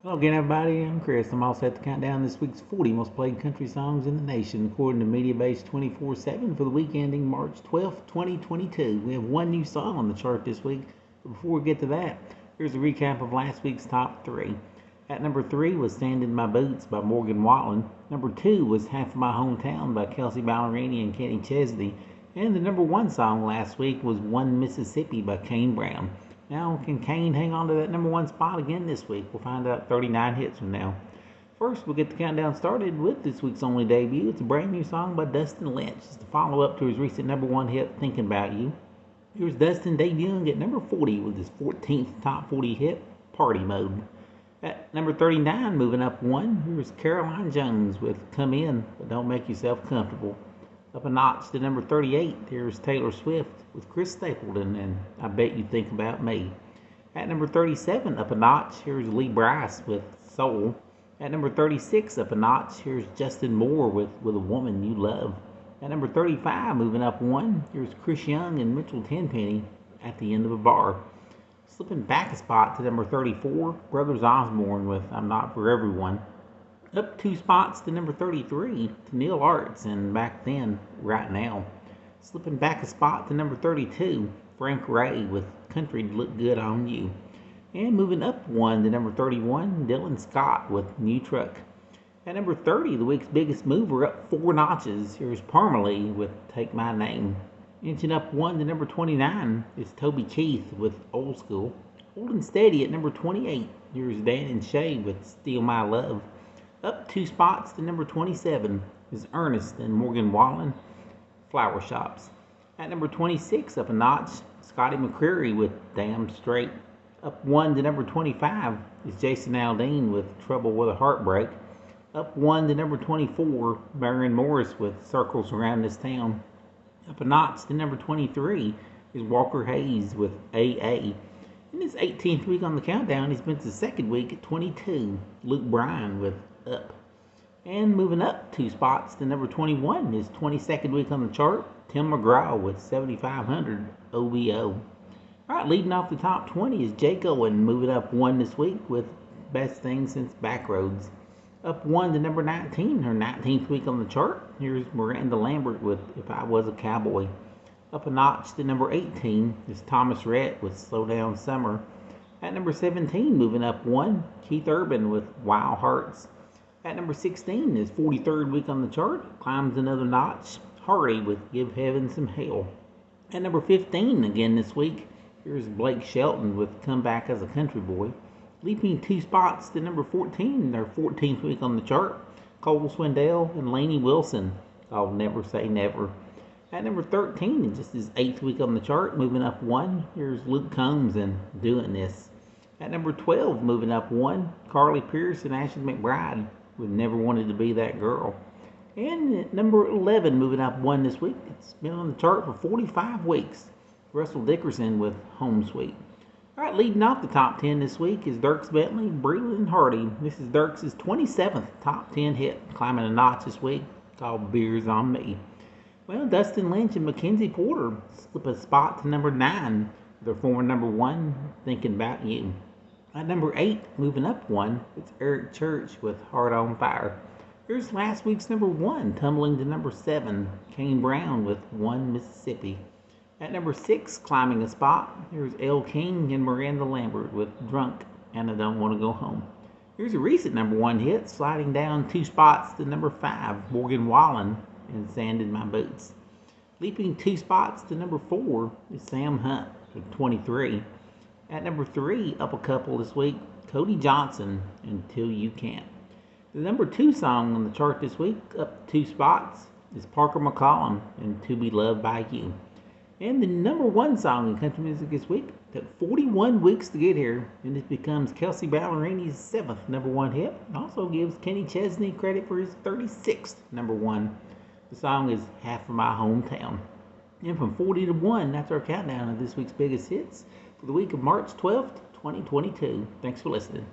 Hello again, everybody. I'm Chris. I'm all set to count down this week's 40 most played country songs in the nation, according to MediaBase 24/7 for the week ending March 12th, 2022. We have one new song on the chart this week, but before we get to that, here's a recap of last week's top three. At number 3 was Sand in My Boots by Morgan Wallen. Number 2 was Half of My Hometown by Kelsea Ballerini and Kenny Chesney. And the number 1 song last week was One Mississippi by Kane Brown. Now, can Kane hang on to that number 1 spot again this week? We'll find out 39 hits from now. First, we'll get the countdown started with this week's only debut. It's a brand new song by Dustin Lynch. It's the follow-up to his recent number 1 hit, Thinking About You. Here's Dustin debuting at number 40 with his 14th top 40 hit, Party Mode. At number 39, moving up one, here's Caroline Jones with Come In, But Don't Make Yourself Comfortable. Up a notch to number 38, here's Taylor Swift with Chris Stapleton and I Bet You Think About Me. At number 37, up a notch, here's Lee Brice with Soul. At number 36, up a notch, here's Justin Moore with A Woman You Love. At number 35, moving up one, here's Chris Young and Mitchell Tenpenny, At the End of a Bar. Slipping back a spot to number 34, Brothers Osborne with I'm Not For Everyone. Up 2 spots to number 33, to Neil Arts and Back Then, Right Now. Slipping back a spot to number 32, Frank Ray with Country Look Good on You. And moving up one to number 31, Dylan Scott with New Truck. At number 30, the week's biggest mover, up 4 notches, here's Parmalee with Take My Name. Inching up one to number 29 is Toby Keith with Old School. Holding steady at number 28, here's Dan and Shay with Steal My Love. Up 2 spots to number 27 is Ernest and Morgan Wallen, Flower Shops. At number 26, up a notch, Scotty McCreery with Damn Straight. Up 1 to number 25 is Jason Aldean with Trouble with a Heartbreak. Up 1 to number 24, Maren Morris with Circles Around This Town. Up a notch to number 23 is Walker Hayes with AA. In his 18th week on the countdown, he spent his second week at 22, Luke Bryan with Up. And moving up 2 spots to number 21, his 22nd week on the chart, Tim McGraw with 7,500 OVO. Alright, leading off the top 20 is Jake Owen, moving up 1 this week with Best Thing Since Backroads. Up 1 to number 19, her 19th week on the chart, here's Miranda Lambert with If I Was a Cowboy. Up a notch to number 18 is Thomas Rhett with Slow Down Summer. At number 17, moving up 1, Keith Urban with Wild Hearts. At number 16, his 43rd week on the chart, climbs another notch, Hardy with Give Heaven Some Hell. At number 15, again this week, here's Blake Shelton with Come Back as a Country Boy. Leaping 2 spots to number 14, their 14th week on the chart, Cole Swindell and Lainey Wilson, called Never Say Never. At number 13, in just his 8th week on the chart, moving up 1, here's Luke Combs and Doing This. At number 12, moving up 1, Carly Pearce and Ashley McBryde with Never Wanted to Be That Girl. And at number 11, moving up 1 this week, it's been on the chart for 45 weeks, Russell Dickerson with Home Sweet. Alright, leading off the top 10 this week is Dierks Bentley, Breland and Hardy. This is Dierks' 27th top 10 hit, climbing a notch this week, called Beers on Me. Well, Dustin Lynch and Mackenzie Porter slip a spot to number 9, their former number 1, Thinking About You. At number 8, moving up 1, it's Eric Church with Heart on Fire. Here's last week's number 1, tumbling to number 7, Kane Brown with One Mississippi. At number 6, climbing a spot, here's Elle King and Miranda Lambert with Drunk and I Don't Want to Go Home. Here's a recent number 1 hit, sliding down 2 spots to number 5, Morgan Wallen and Sand in My Boots. Leaping 2 spots to number 4 is Sam Hunt with 23. At number 3, up a couple this week, Cody Johnson, Until You Can't. The number 2 song on the chart this week, up 2 spots, is Parker McCollum and To Be Loved by You. And the number 1 song in country music this week took 41 weeks to get here, and it becomes Kelsea Ballerini's 7th number 1 hit. It also gives Kenny Chesney credit for his 36th number 1. The song is Half of My Hometown. And from 40 to 1, that's our countdown of this week's biggest hits for the week of March 12th, 2022. Thanks for listening.